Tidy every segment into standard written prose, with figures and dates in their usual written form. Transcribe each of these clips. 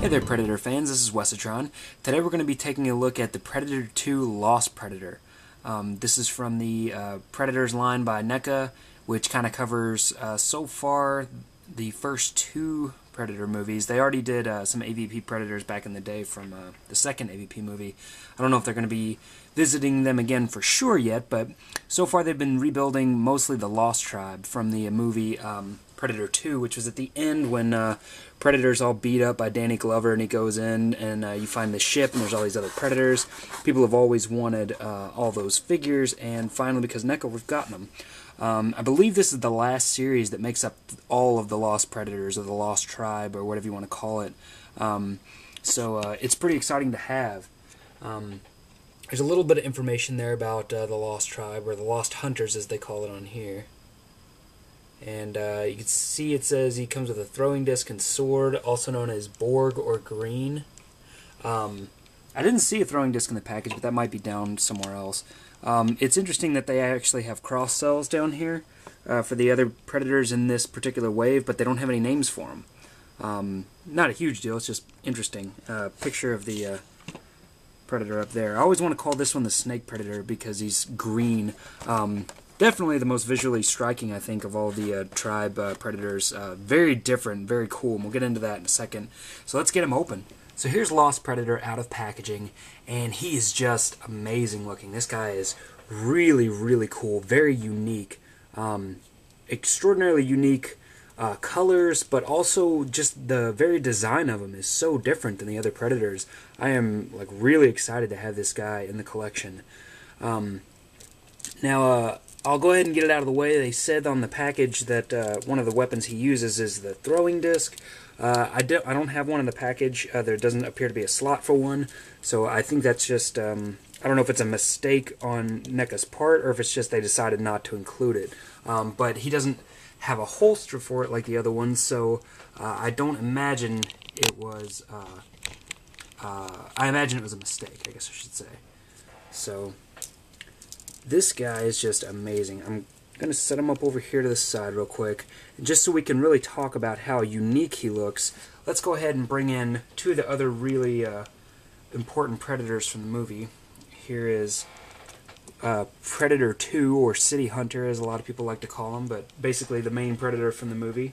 Hey there, Predator fans, this is Wesatron. Today we're going to be taking a look at the Predator 2 Lost Predator. This is from the Predators line by NECA, which kind of covers, so far, the first two Predator movies. They already did some AVP Predators back in the day from the second AVP movie. I don't know if they're going to be visiting them again for sure yet, but so far they've been rebuilding mostly the Lost Tribe from the movie Predator 2, which was at the end when Predator's all beat up by Danny Glover and he goes in and you find the ship and there's all these other Predators. People have always wanted all those figures, and finally, because NECA, we've gotten them. I believe this is the last series that makes up all of the Lost Predators, or the Lost Tribe, or whatever you want to call it. So it's pretty exciting to have. There's a little bit of information there about the Lost Tribe, or the Lost Hunters as they call it on here. And you can see it says he comes with a throwing disc and sword, also known as Borg or Green. I didn't see a throwing disc in the package, but that might be down somewhere else. It's interesting that they actually have cross cells down here for the other Predators in this particular wave, but they don't have any names for them. Not a huge deal, it's just interesting. Picture of the Predator up there. I always want to call this one the Snake Predator because he's green. Definitely the most visually striking, I think, of all the Tribe Predators. Very different, very cool, and we'll get into that in a second. So let's get him open. So here's Lost Predator out of packaging, and he is just amazing looking. This guy is really, really cool, very unique. Extraordinarily unique colors, but also just the very design of him is so different than the other Predators. I am like really excited to have this guy in the collection. Now, I'll go ahead and get it out of the way. They said on the package that one of the weapons he uses is the throwing disc. I don't have one in the package. There doesn't appear to be a slot for one, so I think that's just, I don't know if it's a mistake on NECA's part or if it's just they decided not to include it. But he doesn't have a holster for it like the other ones, so I don't imagine it was, I imagine it was a mistake, I guess I should say. So this guy is just amazing. I'm going to set him up over here to the side real quick. And just so we can really talk about how unique he looks, let's go ahead and bring in two of the other really important Predators from the movie. Here is Predator 2, or City Hunter as a lot of people like to call him, but basically the main Predator from the movie.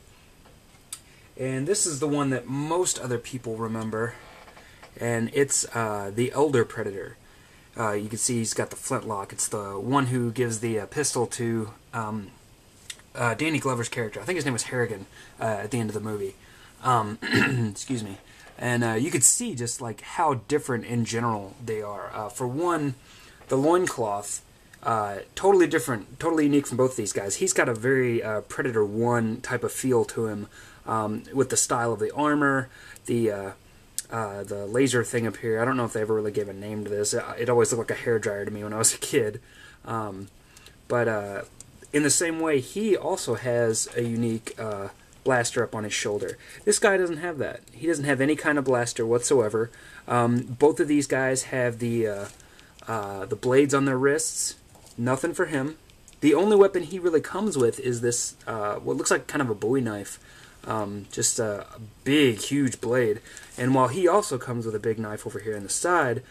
And this is the one that most other people remember, and it's the Elder Predator. You can see he's got the flintlock. It's the one who gives the pistol to Danny Glover's character. I think his name was Harrigan at the end of the movie. Excuse me. And you could see just like how different in general they are. For one, the loincloth, totally different, totally unique from both of these guys. He's got a very Predator 1 type of feel to him, with the style of the armor, the laser thing up here. I don't know if they ever really gave a name to this. It always looked like a hairdryer to me when I was a kid. But in the same way, he also has a unique blaster up on his shoulder. This guy doesn't have that. He doesn't have any kind of blaster whatsoever. Both of these guys have the blades on their wrists. Nothing for him. The only weapon he really comes with is this, what looks like kind of a Bowie knife. Just a big, huge blade. And while he also comes with a big knife over here on the side,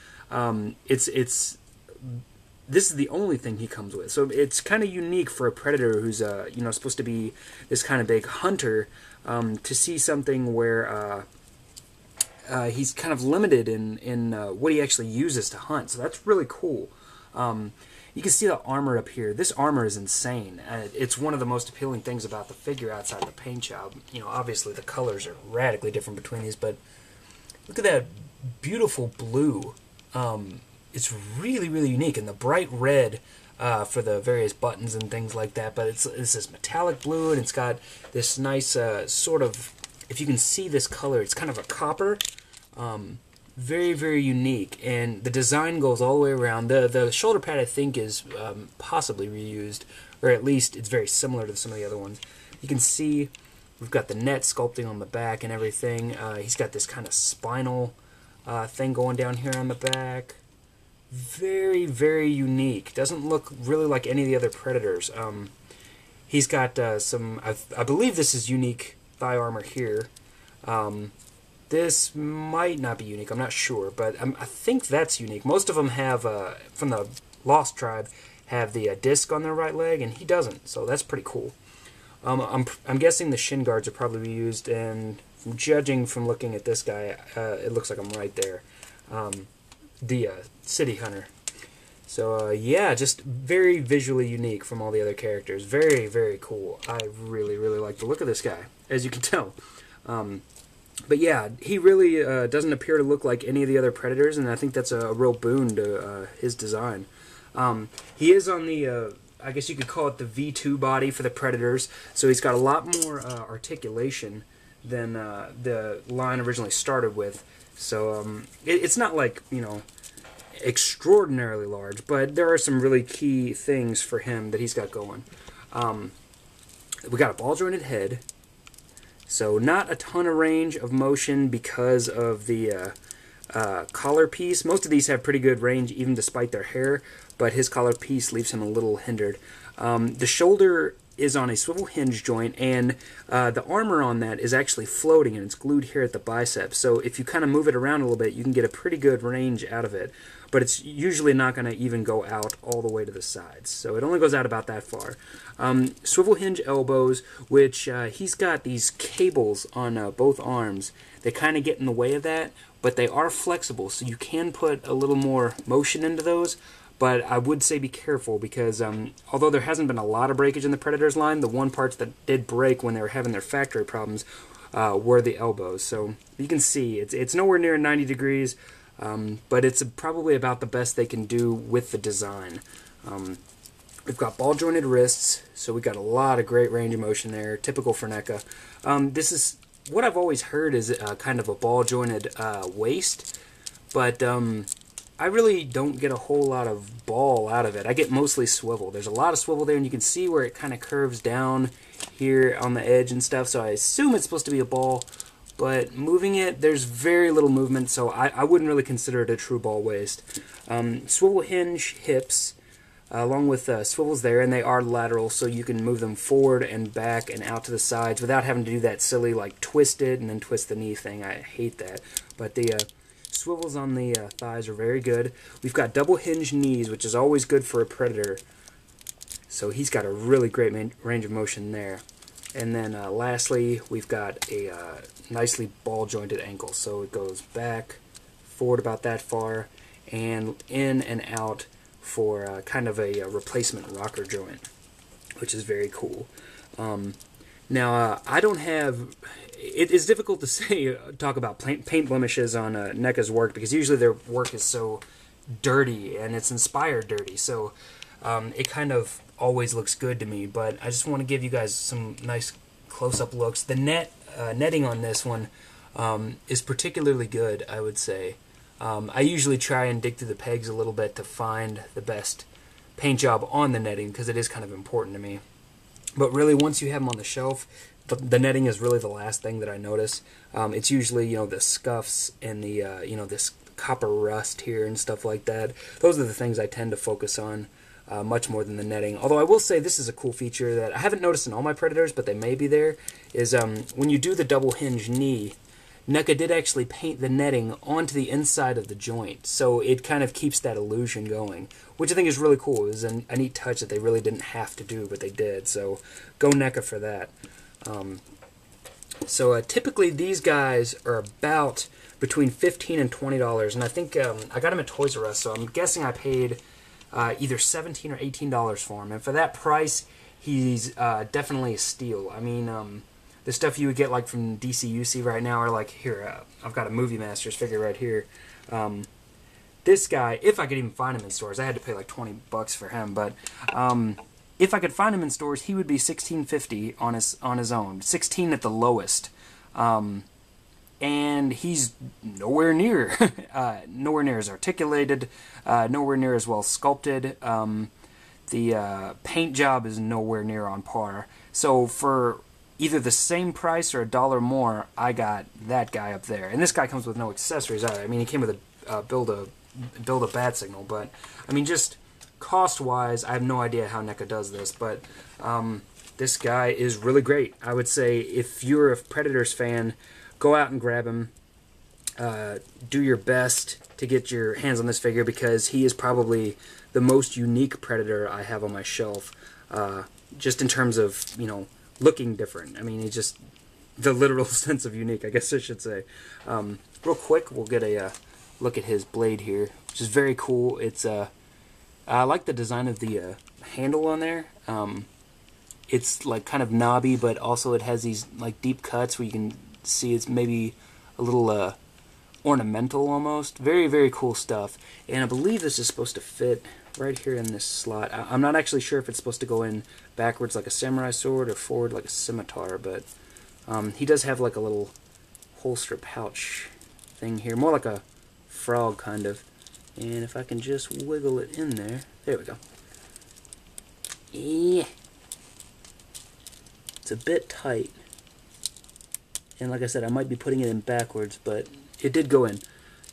this is the only thing he comes with. So it's kind of unique for a Predator who's supposed to be this kind of big hunter, to see something where he's kind of limited in what he actually uses to hunt. So that's really cool. You can see the armor up here. This armor is insane. It's one of the most appealing things about the figure outside the paint job. You know, obviously the colors are radically different between these, but look at that beautiful blue. It's really, really unique, and the bright red for the various buttons and things like that, but it's this metallic blue, and it's got this nice sort of, if you can see this color, it's kind of a copper. Very, very unique, and the design goes all the way around. The shoulder pad, I think, is possibly reused, or at least it's very similar to some of the other ones. You can see we've got the net sculpting on the back and everything. He's got this kind of spinal thing going down here on the back. Very, very unique. Doesn't look really like any of the other Predators. He's got some, I believe this is unique thigh armor here. This might not be unique, I'm not sure, but I think that's unique. Most of them have, from the Lost Tribe, have the disc on their right leg, and he doesn't, so that's pretty cool. I'm guessing the shin guards are probably used, and judging from looking at this guy, it looks like I'm right there. The City Hunter. So, yeah, just very visually unique from all the other characters. Very, very cool. I really, really like the look of this guy, as you can tell. But yeah, he really doesn't appear to look like any of the other Predators, and I think that's a real boon to his design. He is on the, I guess you could call it the V2 body for the Predators, so he's got a lot more articulation than the line originally started with. So it's not like, you know, extraordinarily large, but there are some really key things for him that he's got going. We got a ball-jointed head. So not a ton of range of motion because of the collar piece. Most of these have pretty good range even despite their hair, but his collar piece leaves him a little hindered. The shoulder is on a swivel hinge joint, and the armor on that is actually floating, and it's glued here at the bicep. So if you kind of move it around a little bit, you can get a pretty good range out of it. But it's usually not going to even go out all the way to the sides. So it only goes out about that far. Swivel hinge elbows, which he's got these cables on both arms. They kind of get in the way of that, but they are flexible, so you can put a little more motion into those. But I would say be careful because although there hasn't been a lot of breakage in the Predators line, the one parts that did break when they were having their factory problems were the elbows. So you can see it's nowhere near 90 degrees, but it's probably about the best they can do with the design. We've got ball-jointed wrists, so we've got a lot of great range of motion there, typical for NECA. This is what I've always heard is kind of a ball-jointed waist, but I really don't get a whole lot of ball out of it. I get mostly swivel. There's a lot of swivel there, and you can see where it kind of curves down here on the edge and stuff, so I assume it's supposed to be a ball, but moving it, there's very little movement, so I wouldn't really consider it a true ball waist. Swivel hinge hips, along with swivels there, and they are lateral, so you can move them forward and back and out to the sides without having to do that silly, like, twist it and then twist the knee thing. I hate that. But the swivels on the thighs are very good. We've got double hinge knees, which is always good for a Predator. So he's got a really great range of motion there. And then lastly, we've got a nicely ball-jointed ankle. So it goes back, forward about that far, and in and out for kind of a replacement rocker joint, which is very cool. Now, I don't have... It is difficult to say, talk about paint blemishes on NECA's work, because usually their work is so dirty, and it's inspired dirty, so it kind of always looks good to me, but I just want to give you guys some nice close-up looks. The netting on this one is particularly good, I would say. I usually try and dig through the pegs a little bit to find the best paint job on the netting, because it is kind of important to me. But really, once you have them on the shelf, the netting is really the last thing that I notice. It's usually, you know, the scuffs and the, you know, this copper rust here and stuff like that. Those are the things I tend to focus on much more than the netting. Although I will say this is a cool feature that I haven't noticed in all my Predators, but they may be there, is when you do the double hinge knee, NECA did actually paint the netting onto the inside of the joint, so it kind of keeps that illusion going, which I think is really cool. It was a neat touch that they really didn't have to do, but they did, so go NECA for that. Typically these guys are about between $15 and $20, and I think I got them at Toys R Us, so I'm guessing I paid either $17 or $18 for him, and for that price, he's definitely a steal. I mean, the stuff you would get like from DCUC right now, or like here, I've got a Movie Masters figure right here. This guy, if I could even find him in stores, I had to pay like $20 for him, but if I could find him in stores, he would be $16.50 on his own, $16 at the lowest, and he's nowhere near as articulated, nowhere near as well sculpted. The paint job is nowhere near on par. So for either the same price or $1 more, I got that guy up there. And this guy comes with no accessories either. I mean, he came with a build a bat signal, but I mean, just cost-wise, I have no idea how NECA does this, but this guy is really great. I would say if you're a Predators fan, go out and grab him. do your best to get your hands on this figure, because he is probably the most unique Predator I have on my shelf, just in terms of, you know, looking different. I mean, he's just the literal sense of unique, I guess I should say. Real quick, we'll get a look at his blade here, which is very cool. It's I like the design of the handle on there. It's like kind of knobby, but also it has these like deep cuts where you can see it's maybe a little ornamental almost. Very, very cool stuff. And I believe this is supposed to fit right here in this slot. I'm not actually sure if it's supposed to go in backwards like a samurai sword or forward like a scimitar, but he does have like a little holster pouch thing here, more like a frog kind of. And if I can just wiggle it in there, there we go. Yeah. It's a bit tight. And like I said, I might be putting it in backwards, but it did go in.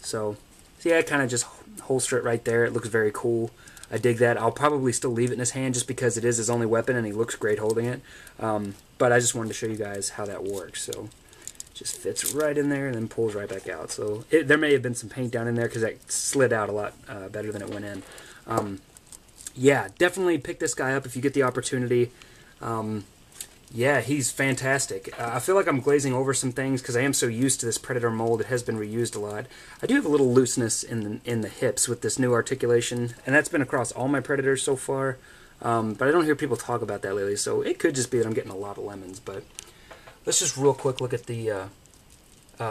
So, yeah, I kind of just holster it right there. It looks very cool. I dig that. I'll probably still leave it in his hand just because it is his only weapon and he looks great holding it. But I just wanted to show you guys how that works. So, it just fits right in there and then pulls right back out. So, there may have been some paint down in there because that slid out a lot better than it went in. Yeah, definitely pick this guy up if you get the opportunity. Yeah, he's fantastic. I feel like I'm glazing over some things because I am so used to this Predator mold. It has been reused a lot. I do have a little looseness in the hips with this new articulation, and that's been across all my Predators so far. But I don't hear people talk about that lately, so it could just be that I'm getting a lot of lemons. But let's just real quick look at the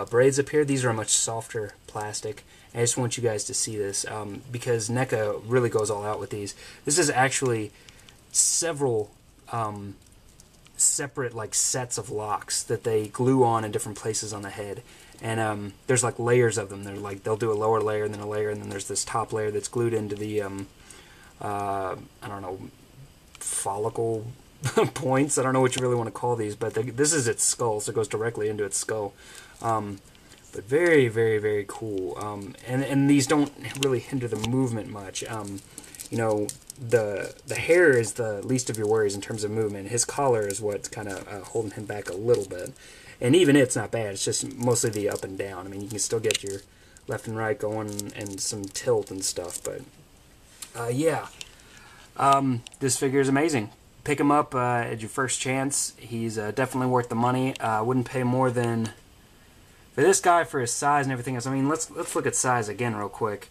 braids up here. These are a much softer plastic. I just want you guys to see this because NECA really goes all out with these. This is actually several separate like sets of locks that they glue on in different places on the head, and there's like layers of them. They're like, they'll do a lower layer and then a layer, and then there's this top layer that's glued into the I don't know, follicle points. I don't know what you really want to call these, but this is its skull, so it goes directly into its skull. But very, very, very cool. And these don't really hinder the movement much. You know, the hair is the least of your worries in terms of movement. His collar is what's kind of holding him back a little bit. And even it's not bad. It's just mostly the up and down. I mean, you can still get your left and right going and some tilt and stuff. But, yeah. This figure is amazing. Pick him up at your first chance. He's definitely worth the money. I wouldn't pay more than... For this guy, for his size and everything else, I mean, let's look at size again real quick.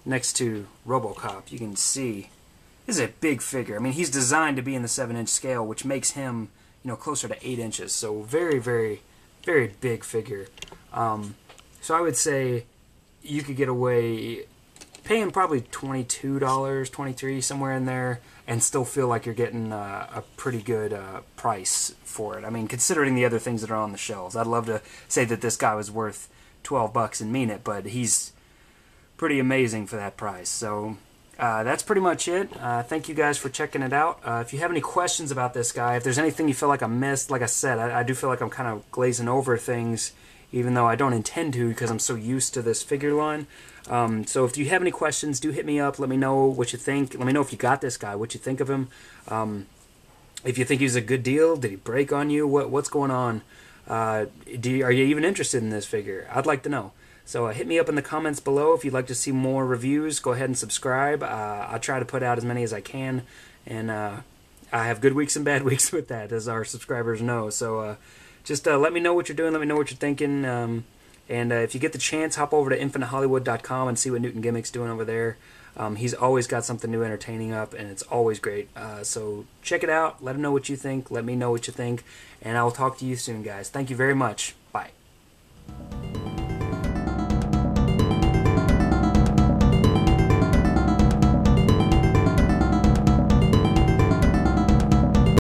Next to RoboCop, you can see this is a big figure. I mean, he's designed to be in the 7-inch scale, which makes him, you know, closer to 8 inches. So very, very, very big figure. So I would say you could get away paying probably $22, $23, somewhere in there, and still feel like you're getting a pretty good price for it. I mean, considering the other things that are on the shelves. I'd love to say that this guy was worth $12 and mean it, but he's pretty amazing for that price. So that's pretty much it. Thank you guys for checking it out. If you have any questions about this guy, if there's anything you feel like I missed, like I said, I do feel like I'm kind of glazing over things, even though I don't intend to because I'm so used to this figure line. So if you have any questions, do hit me up. Let me know what you think. Let me know if you got this guy, what you think of him. If you think he's a good deal, did he break on you? What's going on? Are you even interested in this figure? I'd like to know. So hit me up in the comments below if you'd like to see more reviews. Go ahead and subscribe. I'll try to put out as many as I can. And I have good weeks and bad weeks with that, as our subscribers know. So just let me know what you're doing. Let me know what you're thinking. And if you get the chance, hop over to infinitehollywood.com and see what Newton Gimmick's doing over there. He's always got something new entertaining up, and it's always great. So check it out. Let him know what you think. Let me know what you think. And I'll talk to you soon, guys. Thank you very much. Bye.